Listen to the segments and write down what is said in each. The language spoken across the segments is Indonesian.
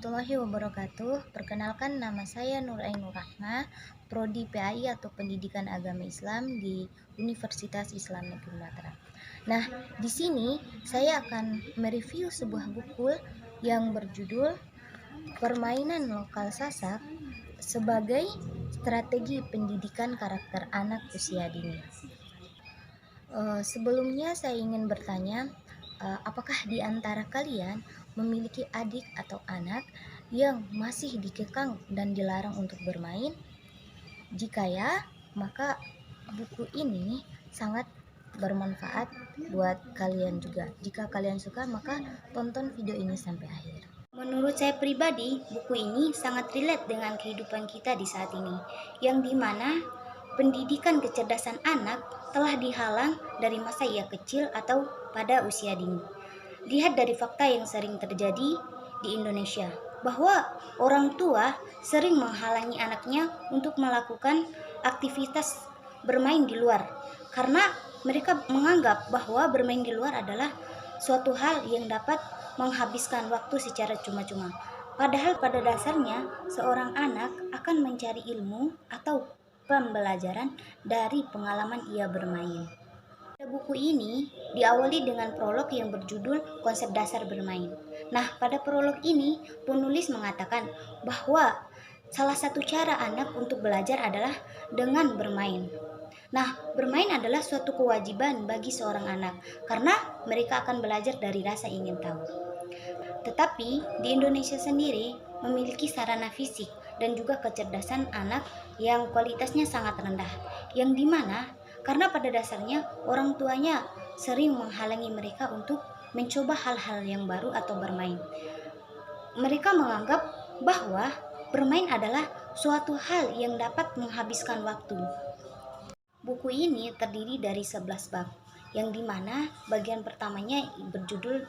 warahmatullahi wabarakatuh. Perkenalkan, nama saya Nur Ainur Rahmah, Prodi PAI atau Pendidikan Agama Islam di Universitas Islam Negeri Mataram. Nah, di sini saya akan mereview sebuah buku yang berjudul Permainan Lokal Sasak sebagai Strategi Pendidikan Karakter Anak Usia Dini. Sebelumnya saya ingin bertanya, apakah di antara kalian memiliki adik atau anak yang masih dikekang dan dilarang untuk bermain? Jika ya, maka buku ini sangat bermanfaat buat kalian juga. Jika kalian suka, maka tonton video ini sampai akhir. Menurut saya pribadi, buku ini sangat relate dengan kehidupan kita di saat ini, yang dimana pendidikan kecerdasan anak telah dihalang dari masa ia kecil atau pada usia dini. Lihat dari fakta yang sering terjadi di Indonesia, bahwa orang tua sering menghalangi anaknya untuk melakukan aktivitas bermain di luar, karena mereka menganggap bahwa bermain di luar adalah suatu hal yang dapat menghabiskan waktu secara cuma-cuma. Padahal pada dasarnya seorang anak akan mencari ilmu atau pembelajaran dari pengalaman ia bermain. Buku ini diawali dengan prolog yang berjudul Konsep Dasar Bermain. Nah, pada prolog ini penulis mengatakan bahwa salah satu cara anak untuk belajar adalah dengan bermain. Nah, bermain adalah suatu kewajiban bagi seorang anak karena mereka akan belajar dari rasa ingin tahu. Tetapi di Indonesia sendiri memiliki sarana fisik dan juga kecerdasan anak yang kualitasnya sangat rendah, yang dimana karena pada dasarnya orang tuanya sering menghalangi mereka untuk mencoba hal-hal yang baru atau bermain. Mereka menganggap bahwa bermain adalah suatu hal yang dapat menghabiskan waktu. Buku ini terdiri dari 11 bab, yang dimana bagian pertamanya berjudul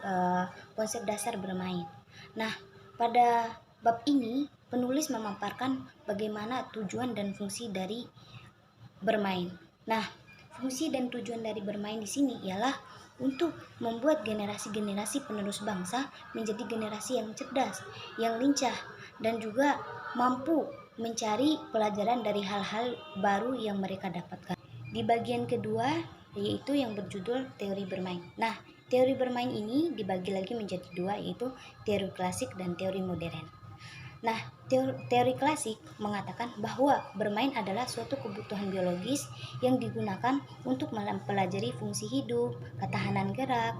Konsep Dasar Bermain. Nah, pada bab ini penulis memaparkan bagaimana tujuan dan fungsi dari bermain. Nah, fungsi dan tujuan dari bermain di sini ialah untuk membuat generasi-generasi penerus bangsa menjadi generasi yang cerdas, yang lincah, dan juga mampu mencari pelajaran dari hal-hal baru yang mereka dapatkan. Di bagian kedua, yaitu yang berjudul teori bermain. Nah, teori bermain ini dibagi lagi menjadi dua, yaitu teori klasik dan teori modern. Nah, teori klasik mengatakan bahwa bermain adalah suatu kebutuhan biologis yang digunakan untuk mempelajari fungsi hidup, ketahanan gerak,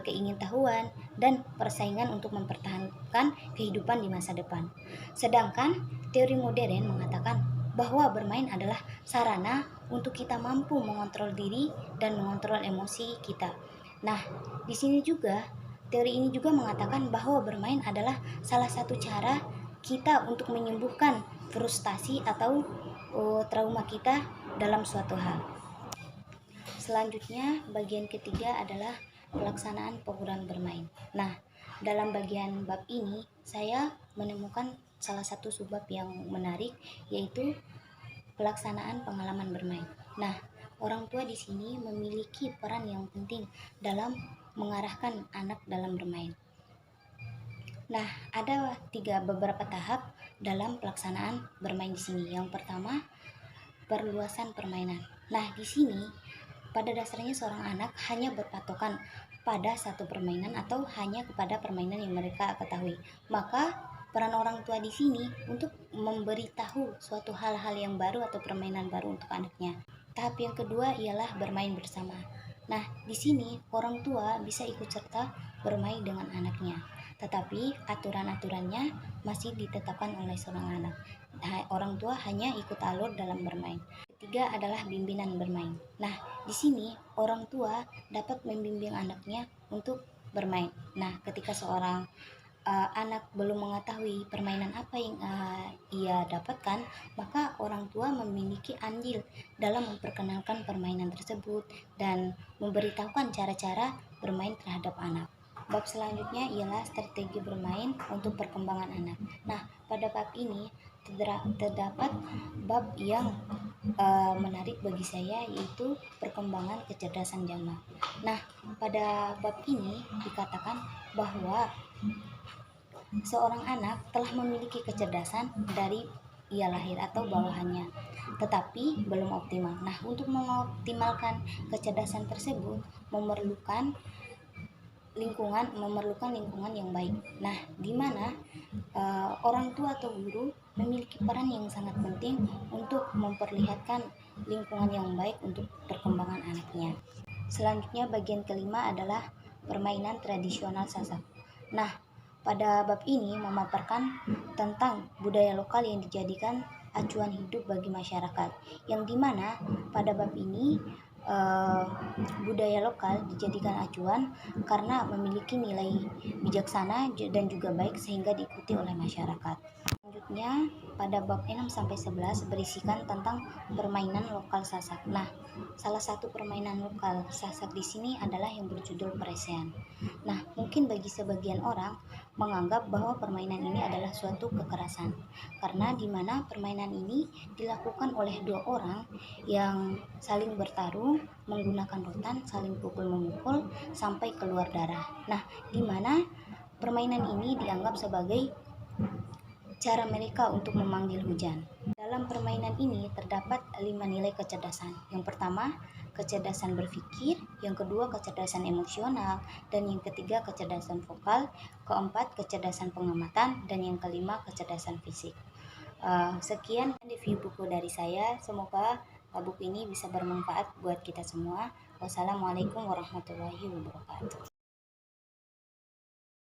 keingintahuan, dan persaingan untuk mempertahankan kehidupan di masa depan. Sedangkan teori modern mengatakan bahwa bermain adalah sarana untuk kita mampu mengontrol diri dan mengontrol emosi kita. Nah, di sini juga teori ini juga mengatakan bahwa bermain adalah salah satu cara kita untuk menyembuhkan frustasi atau trauma kita dalam suatu hal. Selanjutnya, bagian ketiga adalah pelaksanaan program bermain. Nah, dalam bagian bab ini saya menemukan salah satu subbab yang menarik, yaitu pelaksanaan pengalaman bermain. Nah, orang tua di sini memiliki peran yang penting dalam mengarahkan anak dalam bermain. Nah, ada beberapa tahap dalam pelaksanaan bermain di sini. Yang pertama, perluasan permainan. Nah, di sini pada dasarnya seorang anak hanya berpatokan pada satu permainan atau hanya kepada permainan yang mereka ketahui. Maka peran orang tua di sini untuk memberitahu suatu hal-hal yang baru atau permainan baru untuk anaknya. Tahap yang kedua ialah bermain bersama. Nah, di sini orang tua bisa ikut serta bermain dengan anaknya, tetapi aturan-aturannya masih ditetapkan oleh seorang anak. Orang tua hanya ikut alur dalam bermain. Ketiga adalah bimbingan bermain. Nah, di sini orang tua dapat membimbing anaknya untuk bermain. Nah, ketika seorang anak belum mengetahui permainan apa yang ia dapatkan, maka orang tua memiliki andil dalam memperkenalkan permainan tersebut dan memberitahukan cara-cara bermain terhadap anak. Bab selanjutnya ialah strategi bermain untuk perkembangan anak. Nah, pada bab ini terdapat bab yang menarik bagi saya, yaitu perkembangan kecerdasan zaman. Nah, pada bab ini dikatakan bahwa Seorang anak telah memiliki kecerdasan dari ia lahir atau bawahannya, tetapi belum optimal. Nah, untuk mengoptimalkan kecerdasan tersebut memerlukan lingkungan yang baik. Nah, di mana orang tua atau guru memiliki peran yang sangat penting untuk memperlihatkan lingkungan yang baik untuk perkembangan anaknya. Selanjutnya bagian kelima adalah permainan tradisional Sasak. Nah, pada bab ini memaparkan tentang budaya lokal yang dijadikan acuan hidup bagi masyarakat. Yang dimana pada bab ini budaya lokal dijadikan acuan karena memiliki nilai bijaksana dan juga baik sehingga diikuti oleh masyarakat. Selanjutnya pada bab 6 sampai 11 berisikan tentang permainan lokal Sasak. Nah, salah satu permainan lokal Sasak di sini adalah yang berjudul Presian. Nah, mungkin bagi sebagian orang menganggap bahwa permainan ini adalah suatu kekerasan karena di mana permainan ini dilakukan oleh dua orang yang saling bertarung menggunakan rotan, saling pukul-memukul sampai keluar darah. Nah, di mana permainan ini dianggap sebagai cara mereka untuk memanggil hujan. Dalam permainan ini terdapat 5 nilai kecerdasan. Yang pertama, kecerdasan berpikir, yang kedua kecerdasan emosional, dan yang ketiga kecerdasan vokal, keempat kecerdasan pengamatan, dan yang kelima kecerdasan fisik. Sekian review buku dari saya. Semoga buku ini bisa bermanfaat buat kita semua. Wassalamualaikum warahmatullahi wabarakatuh.